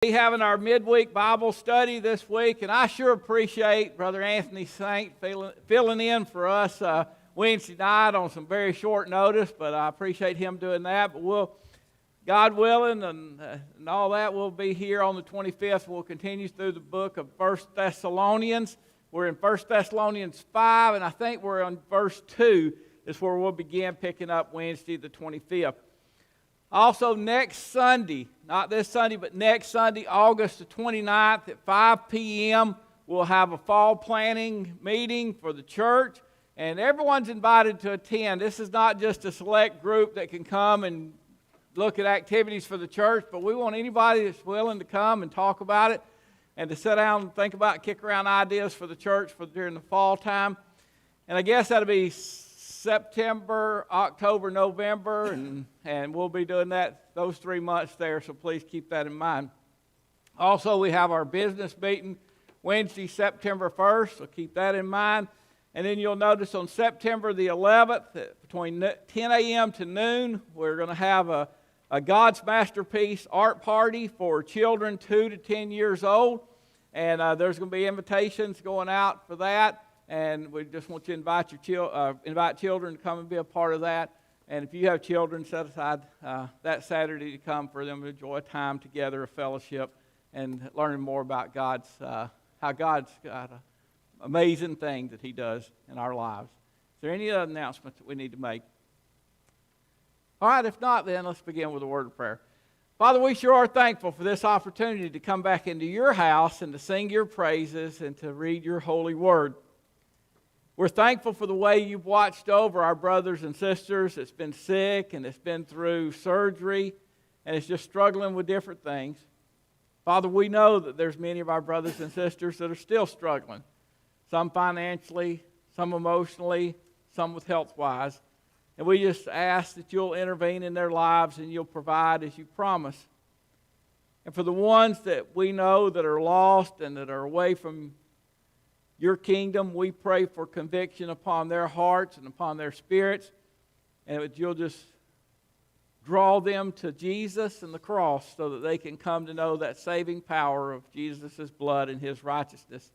We're having our midweek Bible study this week, and I sure appreciate Brother Anthony Saint filling in for us Wednesday night on some very short notice, but I appreciate him doing that. But we'll, God willing and all that, we'll be here on the 25th. We'll continue through the book of 1 Thessalonians. We're in 1 Thessalonians 5, and I think we're on verse 2 is where we'll begin picking up Wednesday the 25th. Also, next Sunday, not this Sunday, but next Sunday, August the 29th at 5 p.m., we'll have a fall planning meeting for the church, and everyone's invited to attend. This is not just a select group that can come and look at activities for the church, but we want anybody that's willing to come and talk about it and to sit down and think about, kick around ideas for the church during the fall time. And I guess that'll be September, October, November, and we'll be doing that those 3 months there, so please keep that in mind. Also, we have our business meeting Wednesday, September 1st, so keep that in mind. And then you'll notice on September the 11th, between 10 a.m. to noon, we're going to have a God's Masterpiece art party for children 2 to 10 years old, and there's going to be invitations going out for that. And we just want you to invite children to come and be a part of that. And if you have children, set aside that Saturday to come for them to enjoy a time together, a fellowship, and learning more about how God's got an amazing thing that He does in our lives. Is there any other announcements that we need to make? All right, if not, then let's begin with a word of prayer. Father, we sure are thankful for this opportunity to come back into your house and to sing your praises and to read your holy word. We're thankful for the way you've watched over our brothers and sisters that's been sick and that's been through surgery and is just struggling with different things. Father, we know that there's many of our brothers and sisters that are still struggling, some financially, some emotionally, some with health-wise. And we just ask that you'll intervene in their lives and you'll provide as you promise. And for the ones that we know that are lost and that are away from your kingdom, we pray for conviction upon their hearts and upon their spirits, and that you'll just draw them to Jesus and the cross so that they can come to know that saving power of Jesus' blood and His righteousness.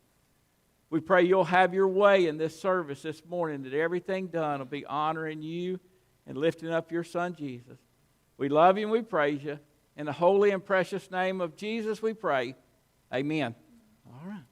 We pray you'll have your way in this service this morning, that everything done will be honoring you and lifting up your Son, Jesus. We love you and we praise you. In the holy and precious name of Jesus we pray. Amen. All right.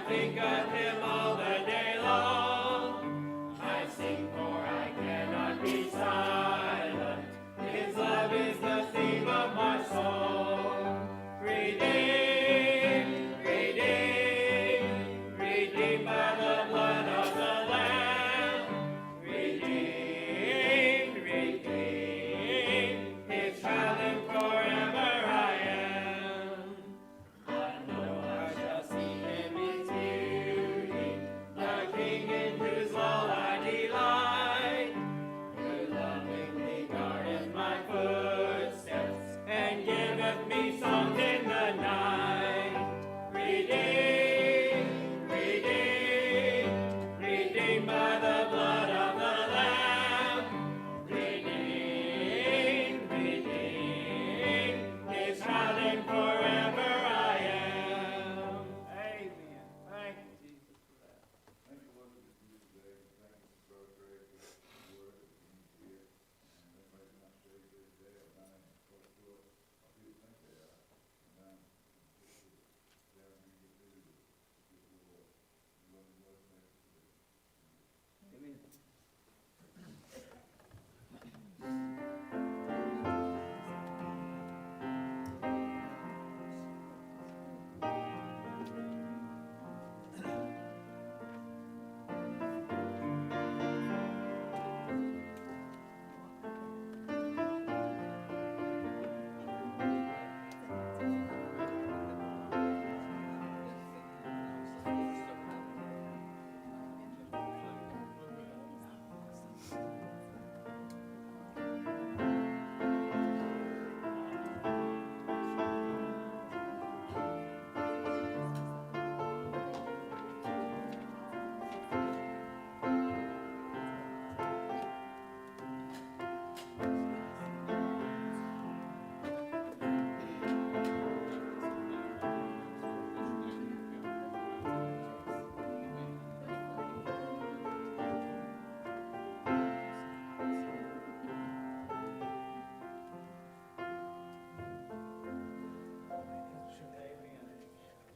think of him all the day long. I sing for I cannot be silent. His love is the theme of my song. Redeemed, redeemed, redeemed by the blood of the Lamb. Redeemed, redeemed, His child and forever I am. I know I shall see him in beauty, the King in whose law I delight, who lovingly guardeth my footsteps and giveth me songs in the night. Redeemed, redeemed, redeemed by the blood of the Lamb. Redeemed, redeemed, His child and forever I am. Amen. Thank you, Jesus, for that. Thank you, Lord, for this beautiful day. Thank you for Brother Craye for the word that we need to hear. And everybody's not saved here today. I'm not in the court to it. I'll be think they are. And then they're going to get busy with the Lord. We love you, Lord. Thank you for this. Amen.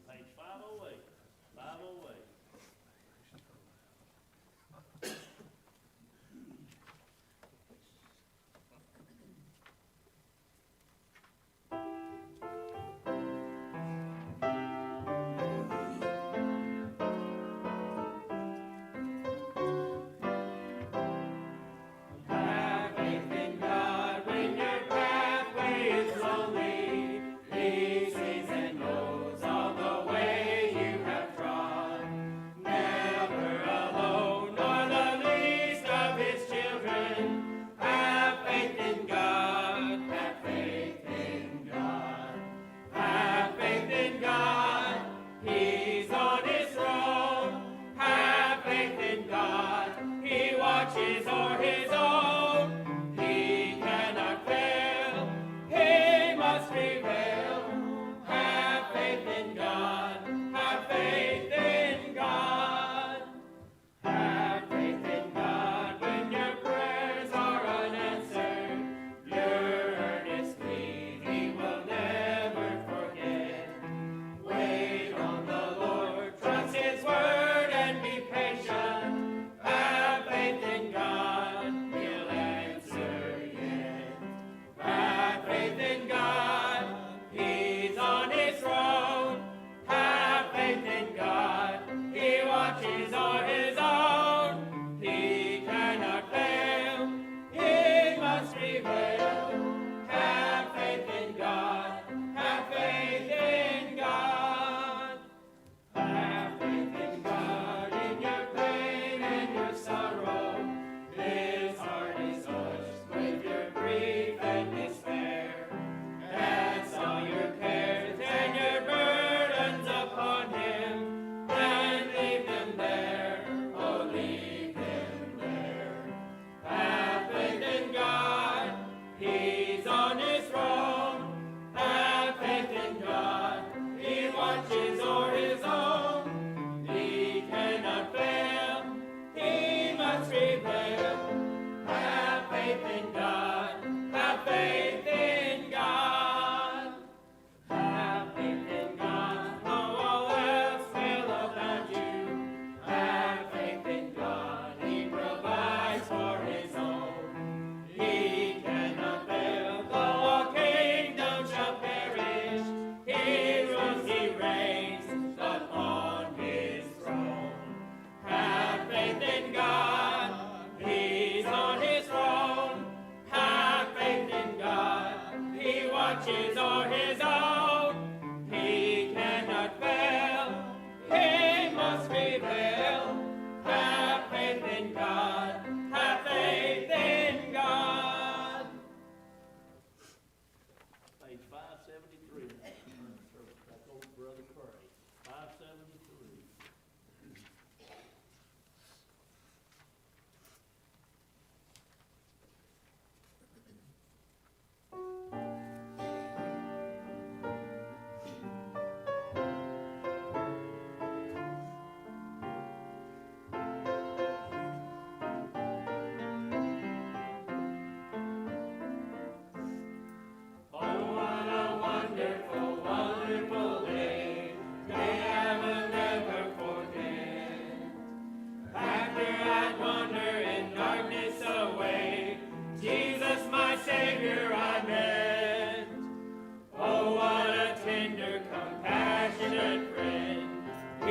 Page 508. 508. Have faith in God when your pathway is lonely. He sees and knows all the way you have trod. Never alone, nor the least of His children. Have faith in God. Have faith in God. Have faith in God. He's on His throne. Have faith in God. He watches o'er His own. He cannot fail. He must prevail. Have faith in God. Have faith in God. Have faith in God when your prayers are unanswered. Your earnest plea He will never forget. Wait on the Lord, trust His word and be patient. Have faith in God.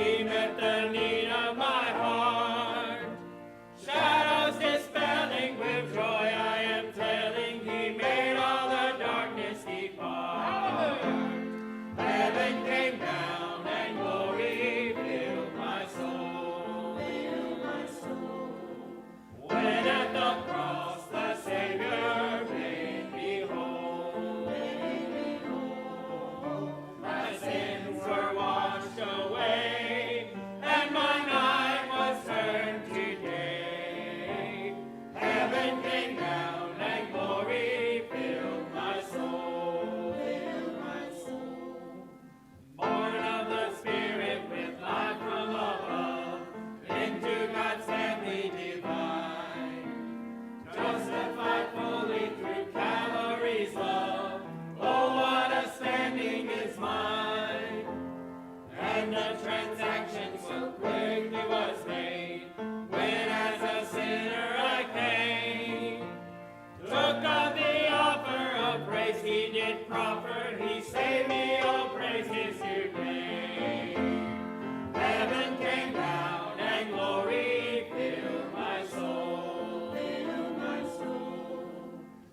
He met the need of my heart. Shadows dispelling with joy, I am telling, He made all the darkness depart. Heaven came down and glory filled my soul. When at the cross the Savior made me whole. My sins were washed away, and my night was turned to day. Heaven came down and glory filled my soul. Born of the Spirit with life from above, into God's family divine. Justified fully through Calvary's love, oh, what a standing is mine. And the transaction so quickly was made, when as a sinner I came. Took of the offer of grace He did proffer, He saved me, all praise His due name. Heaven came down and glory filled my soul.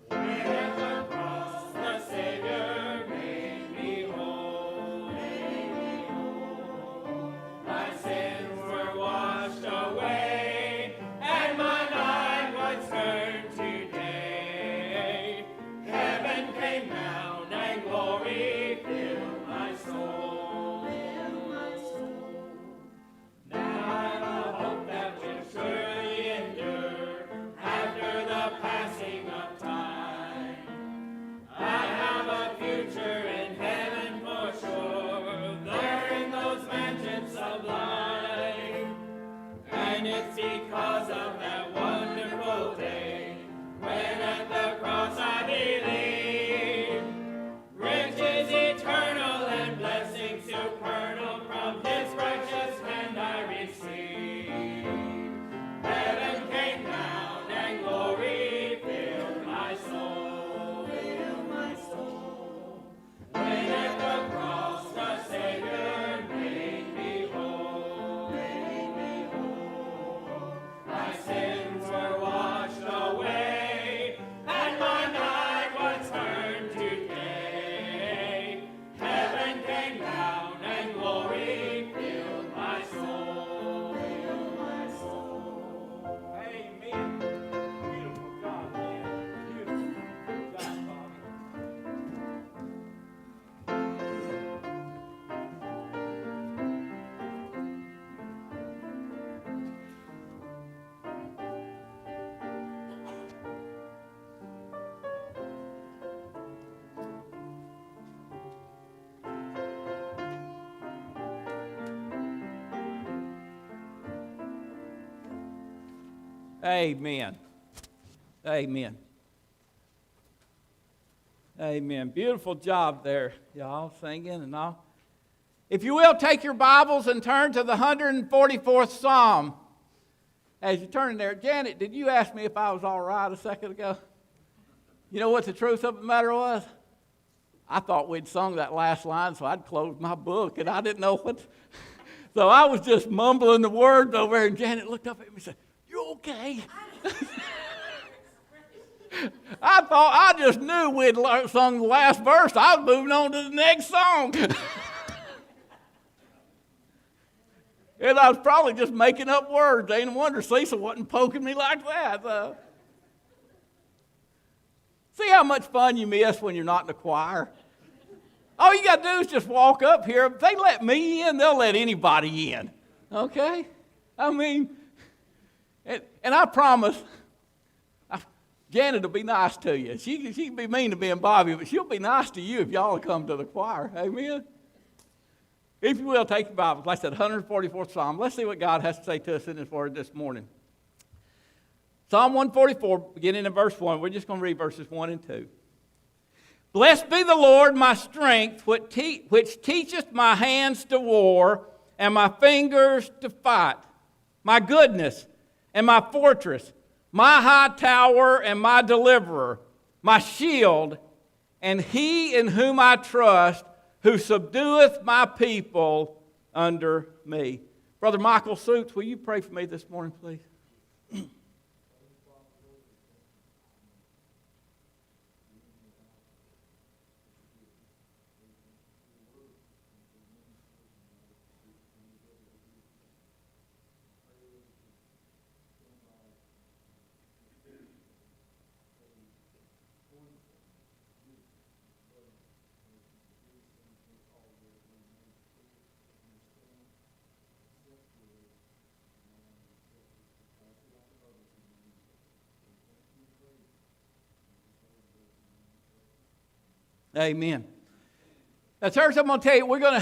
When at the cross the Savior made me whole. My sins were washed away, and my night was turned to day. Heaven came down and glory filled my soul. Now I have a hope that will surely endure after the passing of time. I have a future in heaven for sure, there in those mansions sublime. And it's because of that wonderful day, when at the cross I believe, riches eternal and blessings supernal from His righteous hand I receive. Heaven came down and glory filled my soul. When at the cross the Savior made me whole. My sins were washed away, and my night was turned to day. Heaven came down and glory filled my soul. Amen. Beautiful God, man. Beautiful God, Father. Amen. Amen. Amen. Beautiful job there, y'all, singing and all. If you will, take your Bibles and turn to the 144th Psalm. As you turn there, Janet, did you ask me if I was all right a second ago? You know what the truth of the matter was? I thought we'd sung that last line, so I'd closed my book, and I didn't know what. So I was just mumbling the words over there, and Janet looked up at me and said, "You okay?" I thought, I just knew we'd sung the last verse. I was moving on to the next song. And I was probably just making up words. Ain't no wonder Cecil wasn't poking me like that. See how much fun you miss when you're not in the choir? All you got to do is just walk up here. If they let me in, they'll let anybody in. Okay? I mean, and I promise, Janet will be nice to you. She can be mean to me and Bobby, but she'll be nice to you if y'all will come to the choir. Amen? If you will, take your Bibles. Like I said, 144th Psalm. Let's see what God has to say to us in His Word this morning. Psalm 144, beginning in verse 1. We're just going to read verses 1 and 2. Blessed be the Lord, my strength, which teacheth my hands to war and my fingers to fight, my goodness and my fortress, my high tower and my deliverer, my shield, and he in whom I trust, who subdueth my people under me. Brother Michael Suits, will you pray for me this morning, please? Amen. Now, church, I'm going to tell you,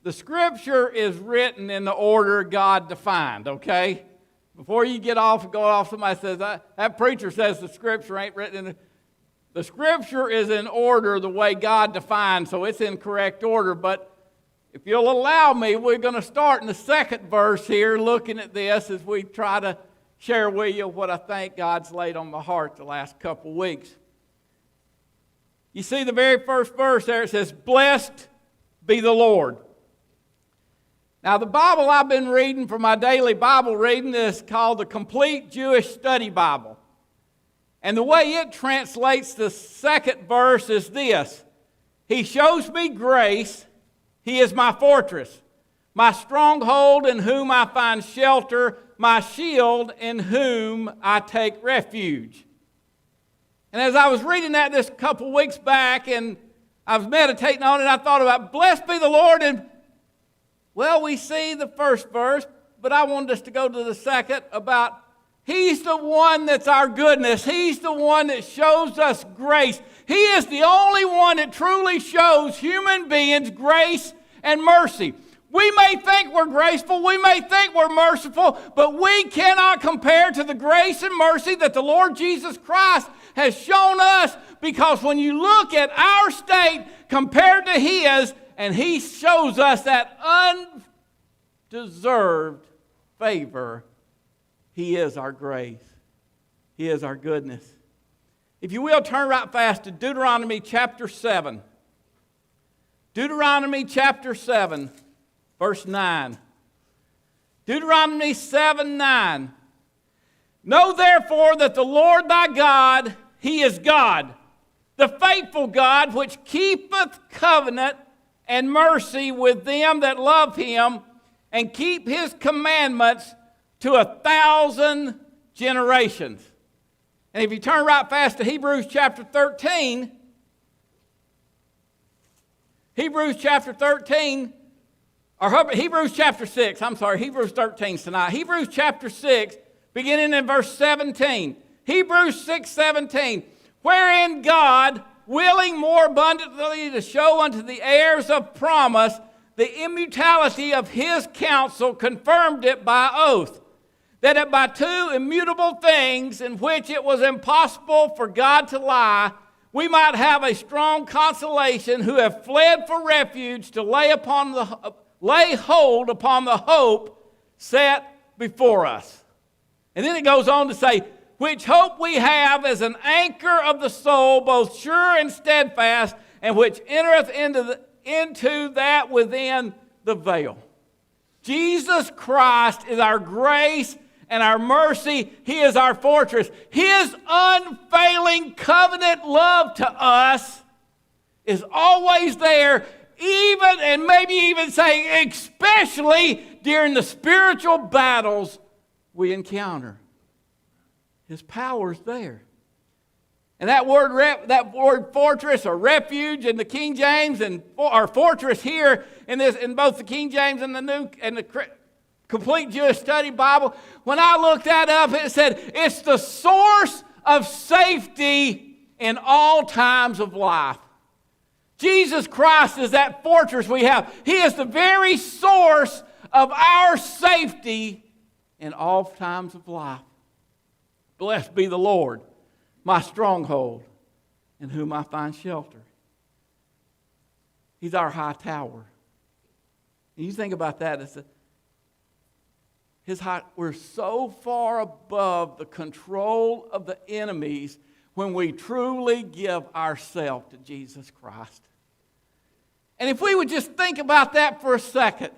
the Scripture is written in the order God defined, okay? Before you go off, somebody says, that preacher says the Scripture ain't written in the Scripture is in order the way God defined, so it's in correct order. But if you'll allow me, we're going to start in the second verse here, looking at this as we try to share with you what I think God's laid on my heart the last couple weeks. You see the very first verse there, it says, "Blessed be the Lord." Now, the Bible I've been reading for my daily Bible reading is called the Complete Jewish Study Bible. And the way it translates the second verse is this: "He shows me grace, He is my fortress, my stronghold in whom I find shelter, my shield in whom I take refuge." And as I was reading that this couple weeks back, and I was meditating on it, I thought about, blessed be the Lord. And, well, we see the first verse, but I wanted us to go to the second about He's the one that's our goodness. He's the one that shows us grace. He is the only one that truly shows human beings grace and mercy. We may think we're graceful, we may think we're merciful, but we cannot compare to the grace and mercy that the Lord Jesus Christ has shown us, because when you look at our state compared to His, and He shows us that undeserved favor, He is our grace. He is our goodness. If you will, turn right fast to Deuteronomy chapter 7. Deuteronomy chapter 7. Verse 9. Deuteronomy 7:9. "Know therefore that the Lord thy God, He is God, the faithful God, which keepeth covenant and mercy with them that love Him, and keep His commandments to 1,000 generations." And if you turn right fast to Hebrews chapter 13, Hebrews chapter 6, Hebrews 13 tonight. Hebrews chapter 6, beginning in verse 17. Hebrews 6:17, "Wherein God, willing more abundantly to show unto the heirs of promise the immutability of His counsel, confirmed it by oath, that by two immutable things in which it was impossible for God to lie, we might have a strong consolation who have fled for refuge to lay hold upon the hope set before us." And then it goes on to say, "Which hope we have as an anchor of the soul, both sure and steadfast, and which entereth into that within the veil." Jesus Christ is our grace and our mercy. He is our fortress. His unfailing covenant love to us is always there, even, and maybe even saying especially during the spiritual battles we encounter. His power is there. And that word fortress or refuge in the King James, or fortress here in both the King James and the Complete Jewish Study Bible, when I looked that up, it said it's the source of safety in all times of life. Jesus Christ is that fortress we have. He is the very source of our safety in all times of life. Blessed be the Lord, my stronghold, in whom I find shelter. He's our high tower. And you think about that, we're so far above the control of the enemies when we truly give ourselves to Jesus Christ. And if we would just think about that for a second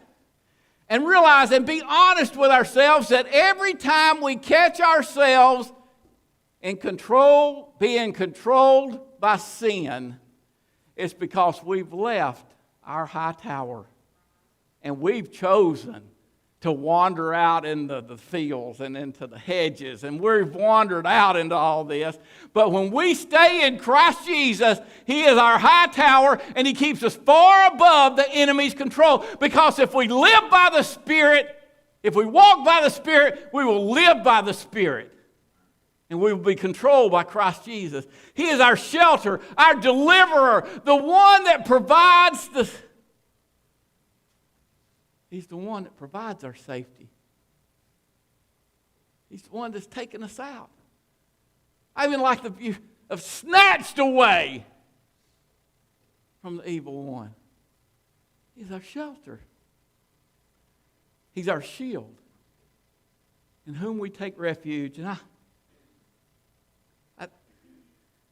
and realize and be honest with ourselves that every time we catch ourselves being controlled by sin, it's because we've left our high tower and we've chosen to wander out into the fields and into the hedges, and we've wandered out into all this. But when we stay in Christ Jesus, He is our high tower, and He keeps us far above the enemy's control. Because if we live by the Spirit, if we walk by the Spirit, we will live by the Spirit. And we will be controlled by Christ Jesus. He is our shelter, our deliverer, the one that provides He's the one that provides our safety. He's the one that's taken us out. I even like the view of snatched away from the evil one. He's our shelter. He's our shield in whom we take refuge. And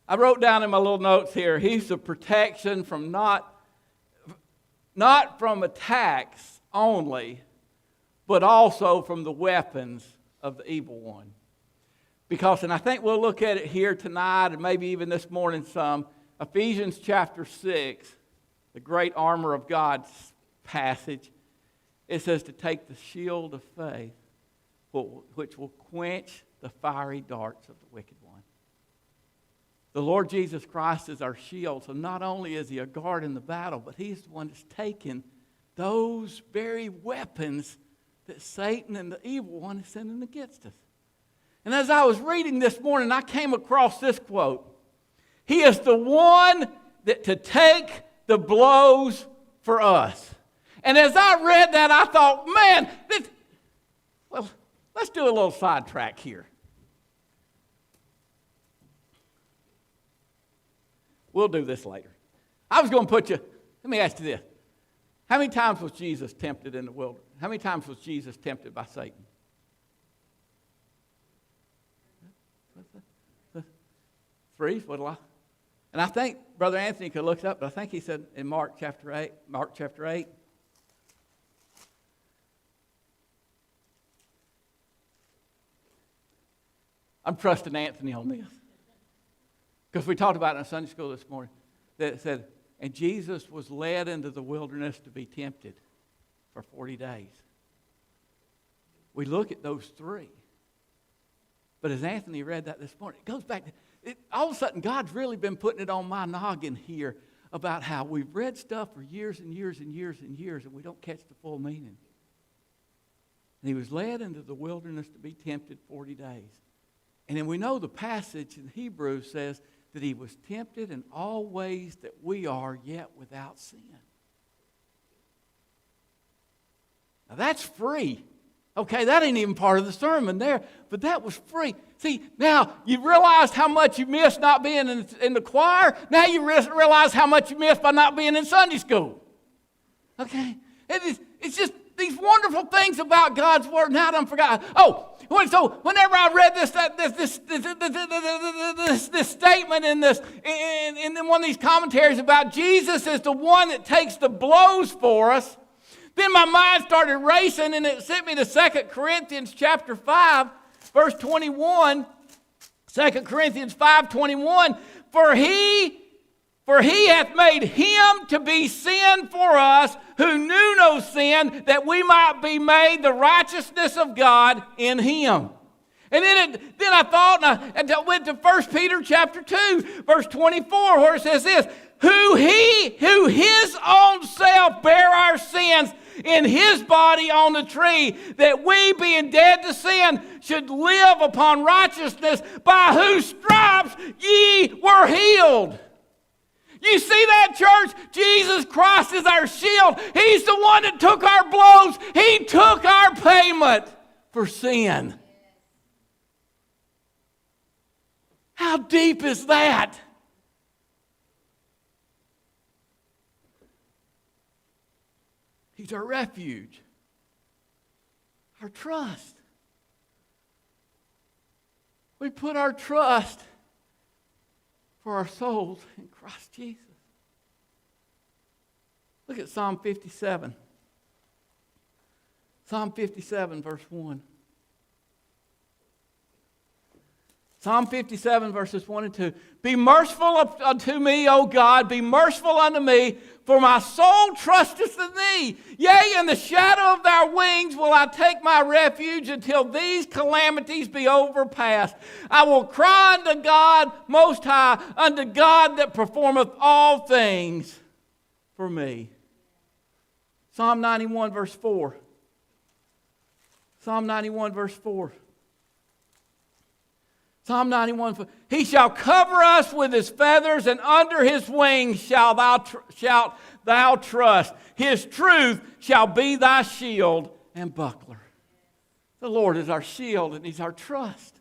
I wrote down in my little notes here, He's the protection from not from attacks only, but also from the weapons of the evil one. Because, and I think we'll look at it here tonight and maybe even this morning some, Ephesians chapter 6, the great armor of God's passage, it says to take the shield of faith, which will quench the fiery darts of the wicked one. The Lord Jesus Christ is our shield, so not only is He a guard in the battle, but He's the one that's taken those very weapons that Satan and the evil one is sending against us. And as I was reading this morning, I came across this quote. He is the one that to take the blows for us. And as I read that, I thought, man, let's do a little sidetrack here. We'll do this later. I was going to put you, let me ask you this. How many times was Jesus tempted in the wilderness? How many times was Jesus tempted by Satan? 3, and I think Brother Anthony could look it up, but I think he said in Mark chapter 8. I'm trusting Anthony on this. Because we talked about it in Sunday school this morning. That it said, and Jesus was led into the wilderness to be tempted for 40 days. We look at those 3. But as Anthony read that this morning, it goes back to, all of a sudden God's really been putting it on my noggin here about how we've read stuff for years and years and years and years and we don't catch the full meaning. And He was led into the wilderness to be tempted 40 days. And then we know the passage in Hebrews says that He was tempted in all ways that we are, yet without sin. Now that's free. Okay, that ain't even part of the sermon there, but that was free. See, now you realized how much you missed not being in the choir. Now you realize how much you missed by not being in Sunday school. Okay? It's just these wonderful things about God's Word. Now I done forgot. So whenever I read this statement in one of these commentaries about Jesus is the one that takes the blows for us, then my mind started racing and it sent me to 2 Corinthians chapter 5, verse 21. 2 Corinthians 5:21. For he hath made Him to be sin for us who knew no sin, that we might be made the righteousness of God in Him. And then I thought, and I went to 1 Peter chapter 2, verse 24, where it says this, who His own self bare our sins in His body on the tree, that we, being dead to sin, should live upon righteousness, by whose stripes ye were healed. You see that, church? Jesus Christ is our shield. He's the one that took our blows. He took our payment for sin. How deep is that? He's our refuge, our trust. We put our trust for our souls in Christ Jesus. Look at Psalm 57. Psalm 57, verse 1. Psalm 57, verses 1 and 2. Be merciful unto me, O God, be merciful unto me, for my soul trusteth in thee. Yea, in the shadow of thy wings will I take my refuge until these calamities be overpast. I will cry unto God most high, unto God that performeth all things for me. Psalm 91, verse 4. Psalm 91, verse 4. Psalm 91, he shall cover us with his feathers, and under his wings shalt thou trust. His truth shall be thy shield and buckler. The Lord is our shield, and he's our trust.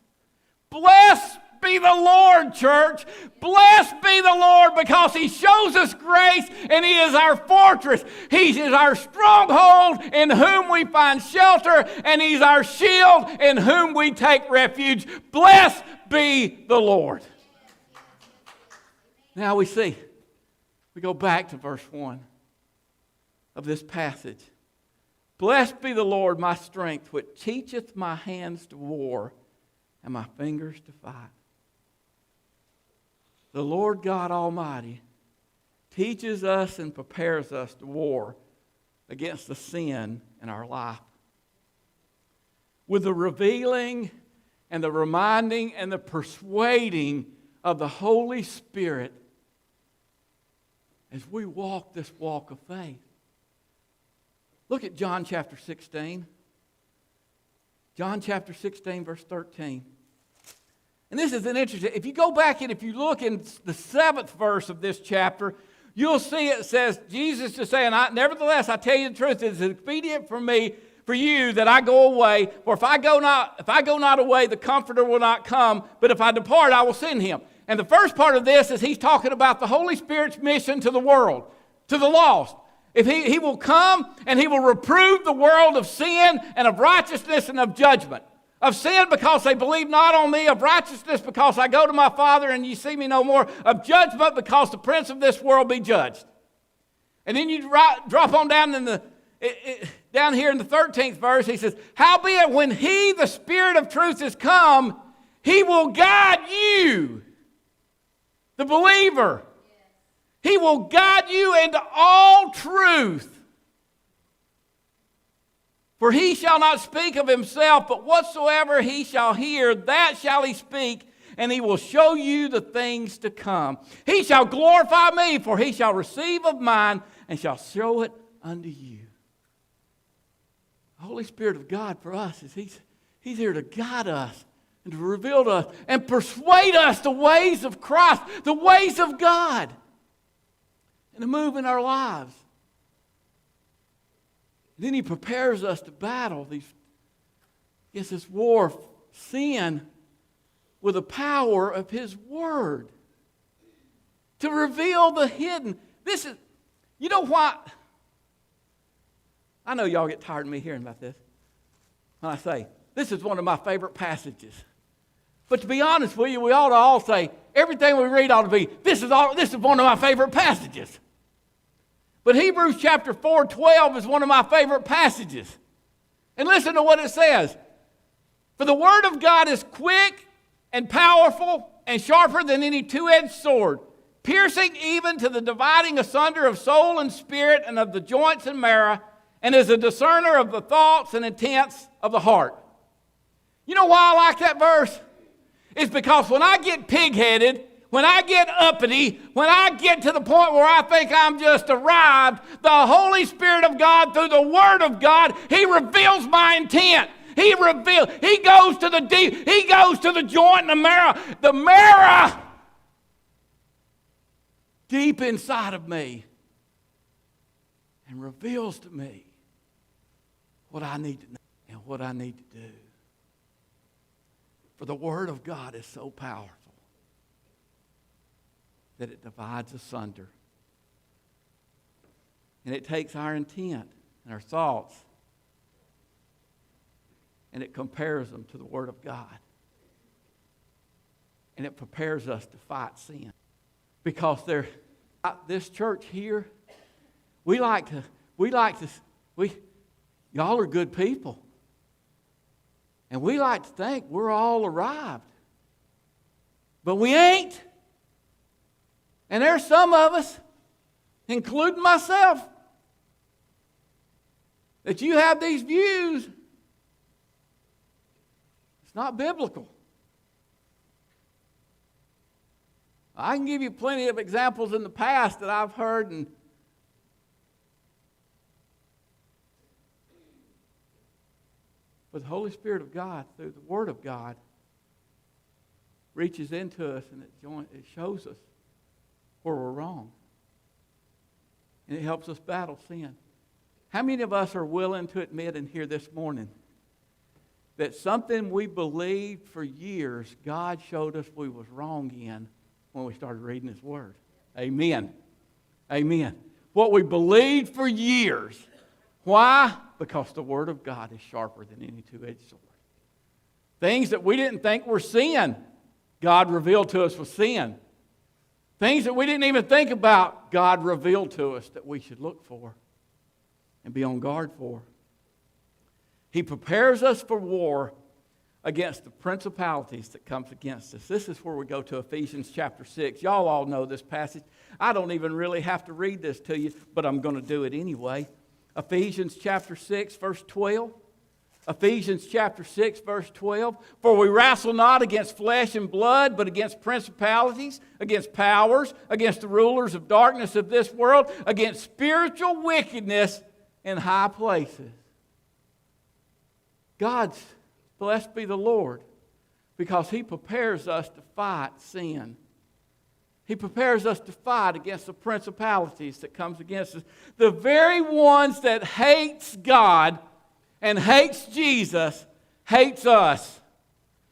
Blessed be the Lord, church. Blessed be the Lord, because he shows us grace, and he is our fortress. He is our stronghold, in whom we find shelter, and he's our shield, in whom we take refuge. Blessed be the Lord. Now we go back to verse 1 of this passage. Blessed be the Lord, my strength, which teacheth my hands to war and my fingers to fight. The Lord God Almighty teaches us and prepares us to war against the sin in our life. With the revealing and the reminding and the persuading of the Holy Spirit as we walk this walk of faith. Look at John chapter 16. John chapter 16, verse 13. And this is an interesting, if you go back and if you look in the 7th verse of this chapter, you'll see it says, Jesus is saying, nevertheless, I tell you the truth, it is expedient for you that I go away. For if I go not away, the Comforter will not come. But if I depart, I will send him. And the first part of this is he's talking about the Holy Spirit's mission to the world, to the lost. If he will come and he will reprove the world of sin and of righteousness and of judgment. Of sin because they believe not on me. Of righteousness because I go to my Father and ye see me no more. Of judgment because the prince of this world be judged. And then you drop on down down here in the 13th verse. He says, howbeit when he, the Spirit of truth, is come, he will guide you, the believer. He will guide you into all truth. For he shall not speak of himself, but whatsoever he shall hear, that shall he speak, and he will show you the things to come. He shall glorify me, for he shall receive of mine, and shall show it unto you. The Holy Spirit of God for us is he's here to guide us and to reveal to us and persuade us the ways of Christ, the ways of God, and to move in our lives. Then he prepares us to battle this war of sin with the power of his word. To reveal the hidden. You know what? I know y'all get tired of me hearing about this. When I say, this is one of my favorite passages. But to be honest with you, we ought to all say, everything we read ought to be, this is one of my favorite passages. But Hebrews chapter 4:12 is one of my favorite passages. And listen to what it says. For the word of God is quick and powerful and sharper than any two-edged sword, piercing even to the dividing asunder of soul and spirit and of the joints and marrow, and is a discerner of the thoughts and intents of the heart. You know why I like that verse? It's because when I get pig-headed, when I get uppity, when I get to the point where I think I'm just arrived, the Holy Spirit of God, through the Word of God, He reveals my intent. He goes to the deep, He goes to the joint and the marrow deep inside of me, and reveals to me what I need to know and what I need to do. For the Word of God is so powerful that it divides asunder. And it takes our intent and our thoughts and it compares them to the Word of God. And it prepares us to fight sin. Because this church here, y'all are good people. And we like to think we're all arrived. But we ain't. And there's some of us, including myself, that you have these views. It's not biblical. I can give you plenty of examples in the past that I've heard, but the Holy Spirit of God, through the Word of God, reaches into us and it shows us where we're wrong. And it helps us battle sin. How many of us are willing to admit in here this morning that something we believed for years, God showed us we was wrong in when we started reading His Word? Amen. Amen. What we believed for years. Why? Because the Word of God is sharper than any two-edged sword. Things that we didn't think were sin, God revealed to us was sin. Things that we didn't even think about, God revealed to us that we should look for and be on guard for. He prepares us for war against the principalities that comes against us. This is where we go to Ephesians chapter 6. Y'all all know this passage. I don't even really have to read this to you, but I'm going to do it anyway. Ephesians chapter 6, verse 12. Ephesians chapter 6, verse 12. For we wrestle not against flesh and blood, but against principalities, against powers, against the rulers of darkness of this world, against spiritual wickedness in high places. God's blessed be the Lord, because He prepares us to fight sin. He prepares us to fight against the principalities that comes against us. The very ones that hates God and hates Jesus, hates us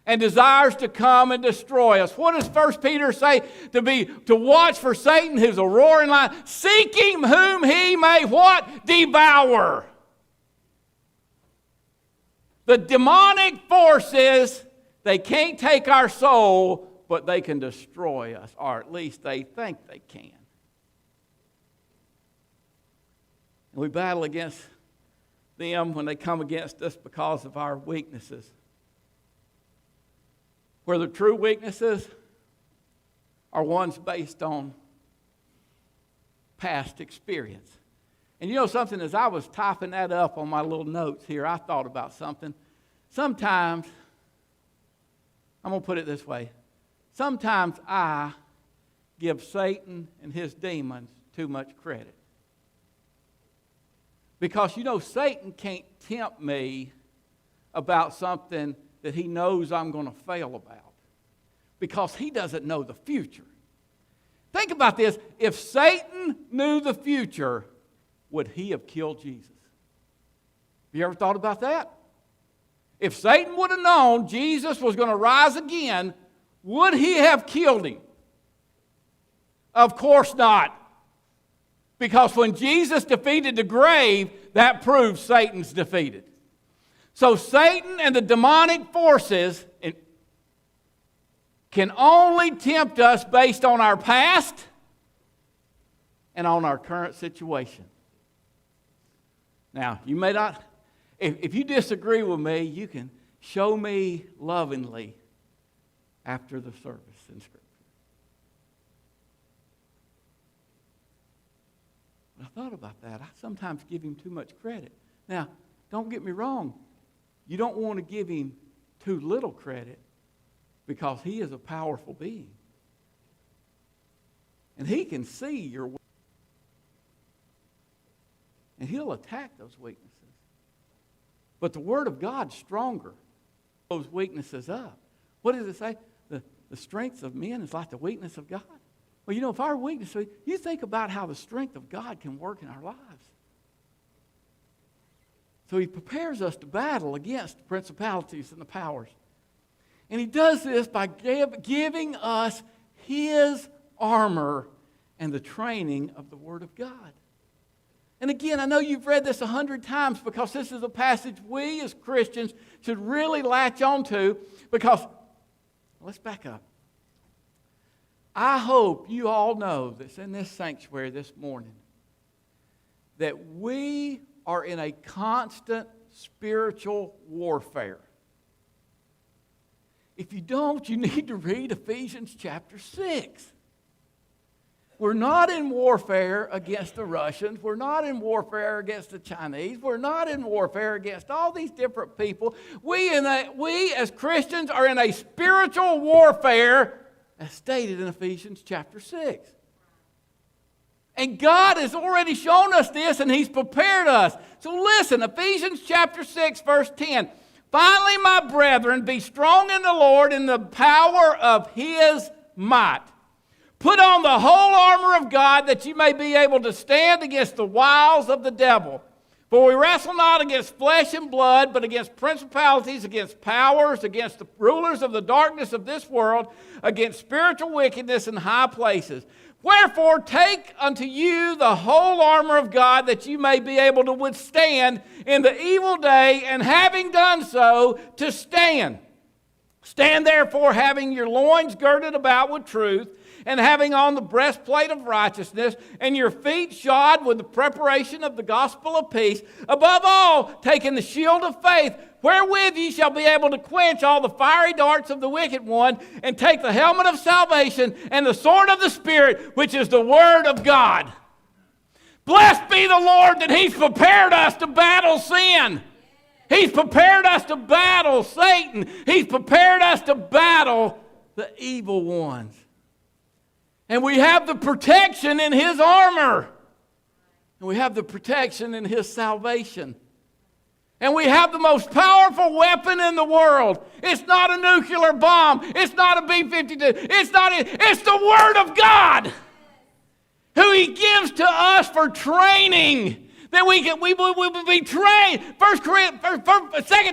and desires to come and destroy us. What does 1 Peter say? To watch for Satan, who's a roaring lion, seeking whom he may what? Devour. The demonic forces, they can't take our soul, but they can destroy us, or at least they think they can. And we battle against them when they come against us because of our weaknesses. Where the true weaknesses are ones based on past experience. And you know something, as I was typing that up on my little notes here, I thought about something. Sometimes, I'm going to put it this way. Sometimes I give Satan and his demons too much credit. Because, you know, Satan can't tempt me about something that he knows I'm going to fail about. Because he doesn't know the future. Think about this. If Satan knew the future, would he have killed Jesus? Have you ever thought about that? If Satan would have known Jesus was going to rise again, would he have killed him? Of course not. Because when Jesus defeated the grave, that proves Satan's defeated. So Satan and the demonic forces can only tempt us based on our past and on our current situation. Now, you may not, if you disagree with me, you can show me lovingly after the service in Scripture. I thought about that. I sometimes give him too much credit. Now, don't get me wrong. You don't want to give him too little credit, because he is a powerful being. And he can see your weaknesses. And he'll attack those weaknesses. But the Word of God's stronger. Those weaknesses up. What does it say? The strength of men is like the weakness of God. Well, you know, if our weakness, you think about how the strength of God can work in our lives. So He prepares us to battle against the principalities and the powers. And He does this by giving us His armor and the training of the Word of God. And again, I know you've read this 100 times, because this is a passage we as Christians should really latch on to, because, let's back up. I hope you all know that's in this sanctuary this morning that we are in a constant spiritual warfare. If you don't, you need to read Ephesians chapter 6. We're not in warfare against the Russians. We're not in warfare against the Chinese. We're not in warfare against all these different people. We as Christians are in a spiritual warfare, as stated in Ephesians chapter 6. And God has already shown us this, and He's prepared us. So listen, Ephesians chapter 6, verse 10. Finally, my brethren, be strong in the Lord in the power of His might. Put on the whole armor of God that you may be able to stand against the wiles of the devil. For we wrestle not against flesh and blood, but against principalities, against powers, against the rulers of the darkness of this world, against spiritual wickedness in high places. Wherefore take unto you the whole armor of God that you may be able to withstand in the evil day, and having done so, to stand. Stand therefore, having your loins girded about with truth, and having on the breastplate of righteousness, and your feet shod with the preparation of the gospel of peace. Above all, taking the shield of faith, wherewith ye shall be able to quench all the fiery darts of the wicked one, and take the helmet of salvation and the sword of the Spirit, which is the word of God. Blessed be the Lord that He's prepared us to battle sin. He's prepared us to battle Satan. He's prepared us to battle the evil ones. And we have the protection in His armor. And we have the protection in His salvation. And we have the most powerful weapon in the world. It's not a nuclear bomb. It's not a B-52. It's the Word of God, who He gives to us for training, that we will be trained. 2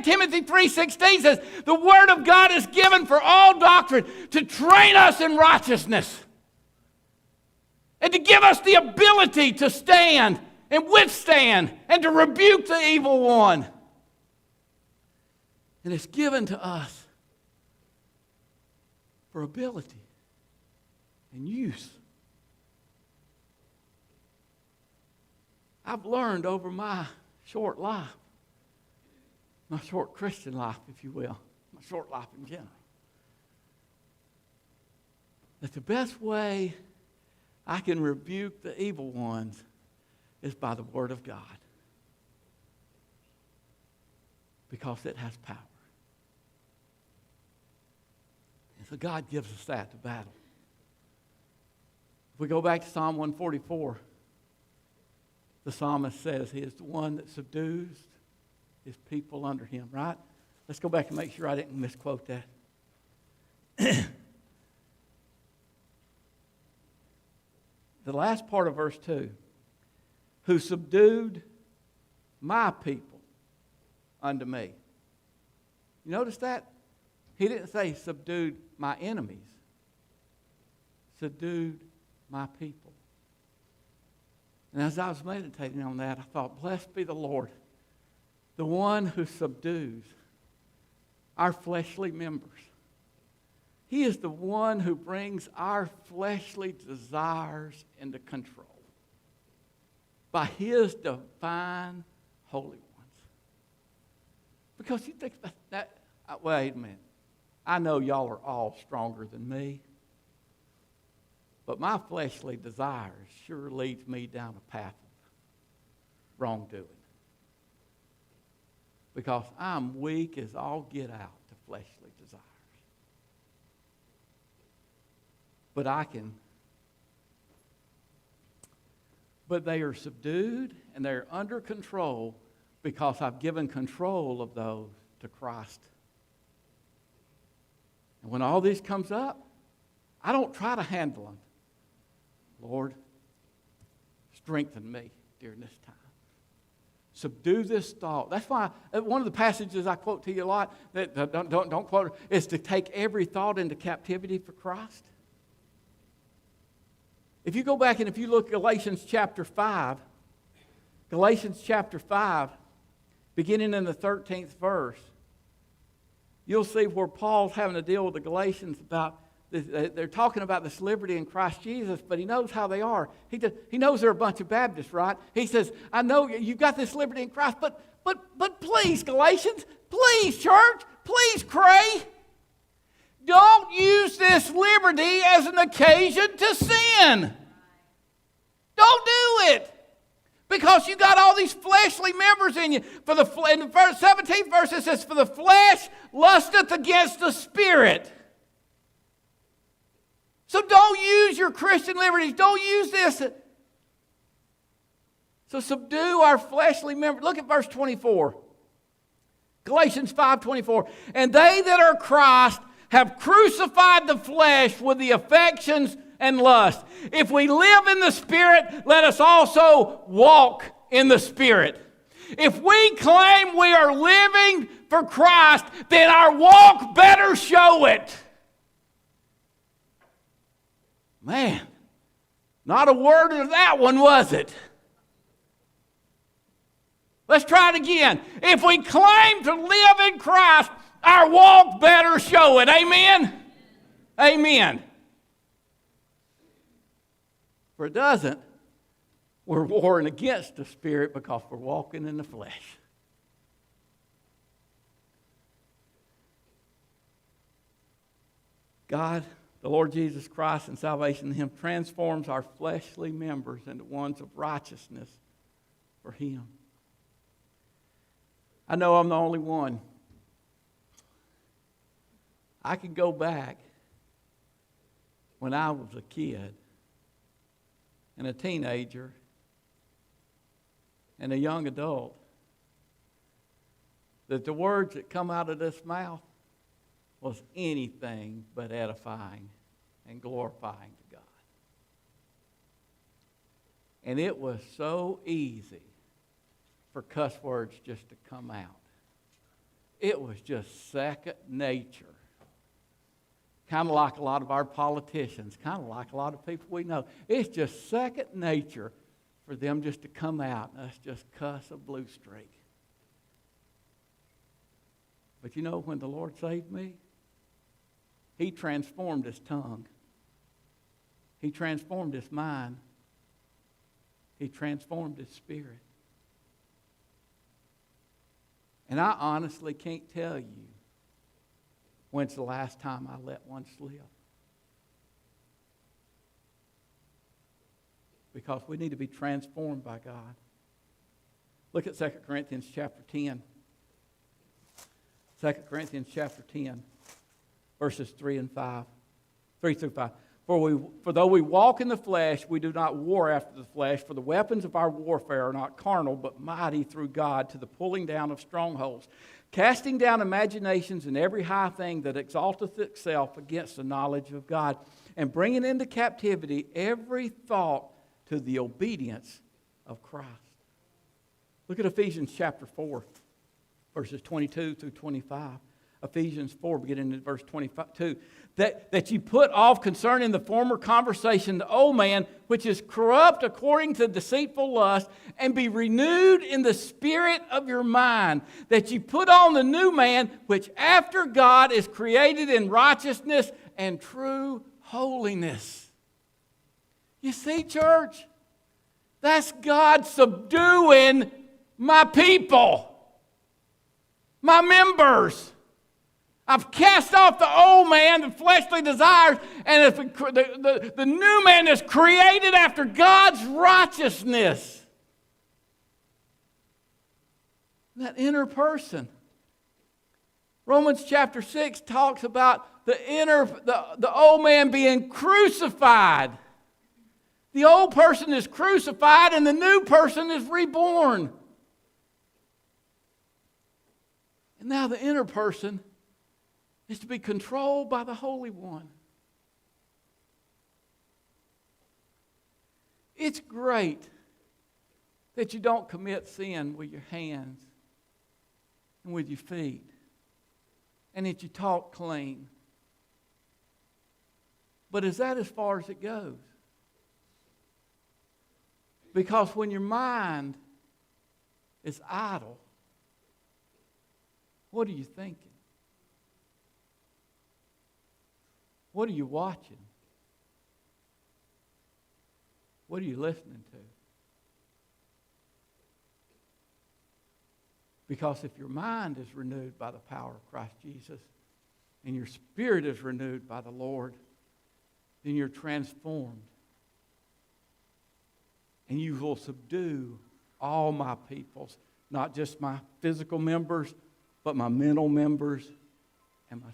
Timothy 3:16 says, the Word of God is given for all doctrine, to train us in righteousness, and to give us the ability to stand and withstand and to rebuke the evil one. And it's given to us for ability and use. I've learned over my short life, my short Christian life, if you will, my short life in general, that the best way I can rebuke the evil ones is by the Word of God, because it has power. And so God gives us that to battle. If we go back to Psalm 144, the psalmist says He is the one that subdues His people under Him, right? Let's go back and make sure I didn't misquote that. The last part of verse 2, who subdued my people unto me. You notice that? He didn't say subdued my enemies. Subdued my people. And as I was meditating on that, I thought, blessed be the Lord, the one who subdues our fleshly members. He is the one who brings our fleshly desires into control by His divine holy ones. Because you think about that, wait a minute. I know y'all are all stronger than me, but my fleshly desires sure leads me down a path of wrongdoing. Because I'm weak as all get out to fleshly desires. But they are subdued and they're under control because I've given control of those to Christ. And when all this comes up, I don't try to handle them. Lord, strengthen me during this time. Subdue this thought. That's why one of the passages I quote to you a lot, that don't quote it, is to take every thought into captivity for Christ. If you go back and if you look at Galatians chapter 5, beginning in the 13th verse, you'll see where Paul's having to deal with the Galatians about they're talking about this liberty in Christ Jesus, but he knows how they are. He knows they're a bunch of Baptists, right? He says, I know you've got this liberty in Christ, but please, Galatians, please, church, please, Craye, don't use this liberty as an occasion to sin. Don't do it. Because you got all these fleshly members in you. In the 17th verse it says, for the flesh lusteth against the spirit. So don't use your Christian liberties. Don't use this. So subdue our fleshly members. Look at verse 24. Galatians 5:24. And they that are Christ have crucified the flesh with the affections and lust. If we live in the Spirit, let us also walk in the Spirit. If we claim we are living for Christ, then our walk better show it. Man, not a word of that one, was it? Let's try it again. If we claim to live in Christ, our walk better show it. Amen? Amen. If it doesn't, we're warring against the Spirit because we're walking in the flesh. God, the Lord Jesus Christ and salvation in Him transforms our fleshly members into ones of righteousness for Him. I know I'm the only one. I can go back when I was a kid and a teenager and a young adult, that the words that come out of this mouth was anything but edifying and glorifying to God. And it was so easy for cuss words just to come out. It was just second nature. Kind of like a lot of our politicians, kind of like a lot of people we know. It's just second nature for them just to come out and us just cuss a blue streak. But you know, when the Lord saved me, He transformed His tongue. He transformed His mind. He transformed His spirit. And I honestly can't tell you when's the last time I let one slip. Because we need to be transformed by God. Look at 2 Corinthians chapter 10. 2 Corinthians chapter 10, verses 3 through 5. For though we walk in the flesh, we do not war after the flesh, for the weapons of our warfare are not carnal, but mighty through God to the pulling down of strongholds, casting down imaginations and every high thing that exalteth itself against the knowledge of God, and bringing into captivity every thought to the obedience of Christ. Look at Ephesians chapter 4, verses 22 through 25. Ephesians 4, beginning in verse 22. That you put off concerning the former conversation the old man, which is corrupt according to deceitful lust, and be renewed in the spirit of your mind. That you put on the new man, which after God is created in righteousness and true holiness. You see, church, that's God subduing my people, my members. I've cast off the old man, the fleshly desires, and the new man is created after God's righteousness. That inner person. Romans chapter 6 talks about the old man being crucified. The old person is crucified and the new person is reborn. And now the inner person is to be controlled by the Holy One. It's great that you don't commit sin with your hands and with your feet, and that you talk clean. But is that as far as it goes? Because when your mind is idle, what are you thinking? What are you watching? What are you listening to? Because if your mind is renewed by the power of Christ Jesus and your spirit is renewed by the Lord, then you're transformed. And you will subdue all my peoples, not just my physical members, but my mental members and my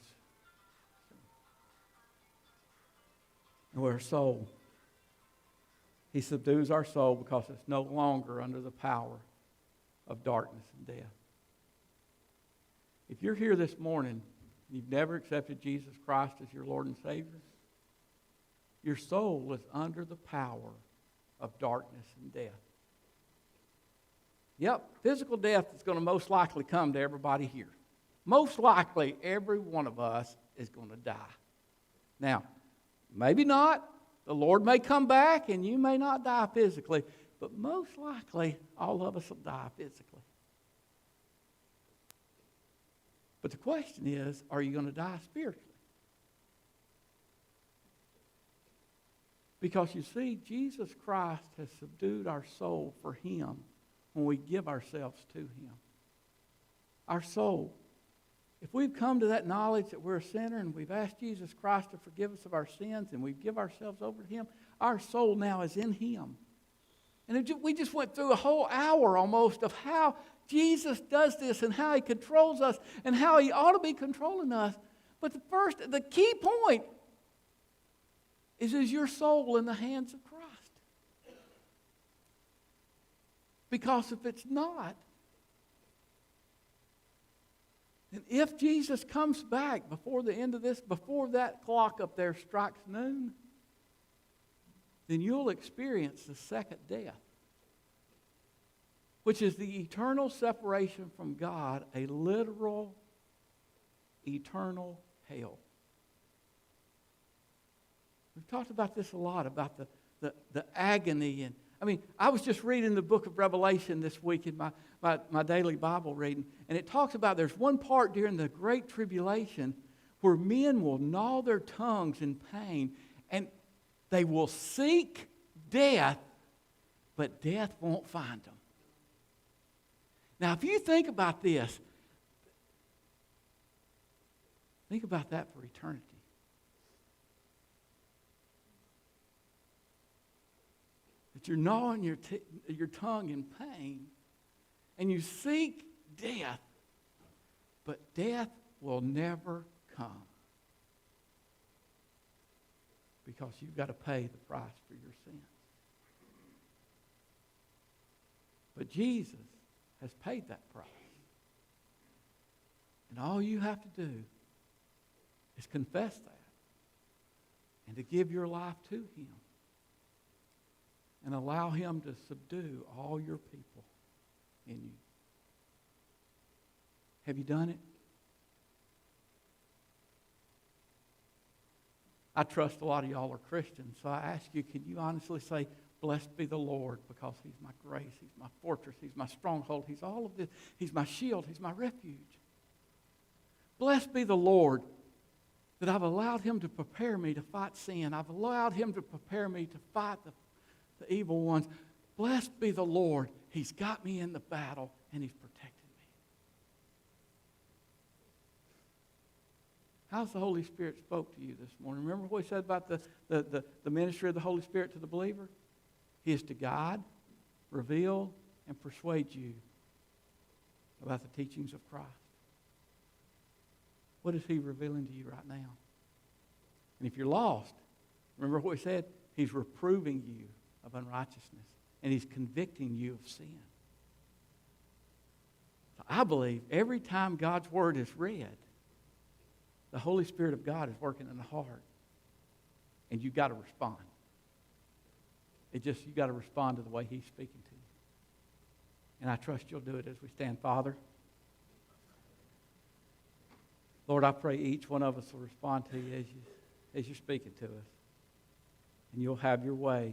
and our soul. He subdues our soul because it's no longer under the power of darkness and death. If you're here this morning and you've never accepted Jesus Christ as your Lord and Savior, your soul is under the power of darkness and death. Yep, physical death is going to most likely come to everybody here. Most likely, every one of us is going to die. Now, maybe not. The Lord may come back and you may not die physically, but most likely, all of us will die physically. But the question is, are you going to die spiritually? Because you see, Jesus Christ has subdued our soul for Him when we give ourselves to Him. Our soul. If we've come to that knowledge that we're a sinner and we've asked Jesus Christ to forgive us of our sins and we give ourselves over to Him, our soul now is in Him. And we just went through a whole hour almost of how Jesus does this and how He controls us and how He ought to be controlling us. But the key point is your soul in the hands of Christ? Because if it's not, and if Jesus comes back before the end of this, before that clock up there strikes noon, then you'll experience the second death, which is the eternal separation from God, a literal, eternal hell. We've talked about this a lot, about the agony. And I mean, I was just reading the book of Revelation this week in my daily Bible reading, and it talks about there's one part during the Great Tribulation where men will gnaw their tongues in pain, and they will seek death, but death won't find them. Now, if you think about this, think about that for eternity. That you're gnawing your tongue in pain, and you seek death, but death will never come because you've got to pay the price for your sins. But Jesus has paid that price. And all you have to do is confess that and to give your life to Him and allow Him to subdue all your people in you. Have you done it? I trust a lot of y'all are Christians, so I ask you, can you honestly say, blessed be the Lord, because He's my grace, He's my fortress, He's my stronghold, He's all of this, He's my shield, He's my refuge. Blessed be the Lord that I've allowed Him to prepare me to fight sin. I've allowed Him to prepare me to fight the evil ones. Blessed be the Lord. He's got me in the battle and He's protected me. How's the Holy Spirit spoke to you this morning? Remember what He said about the ministry of the Holy Spirit to the believer? He is to guide, reveal, and persuade you about the teachings of Christ. What is He revealing to you right now? And if you're lost, remember what He said? He's reproving you of unrighteousness, and He's convicting you of sin. So I believe every time God's Word is read, the Holy Spirit of God is working in the heart, and you've got to respond. You've got to respond to the way He's speaking to you. And I trust you'll do it as we stand. Father, Lord, I pray each one of us will respond to you as you're speaking to us. And you'll have your way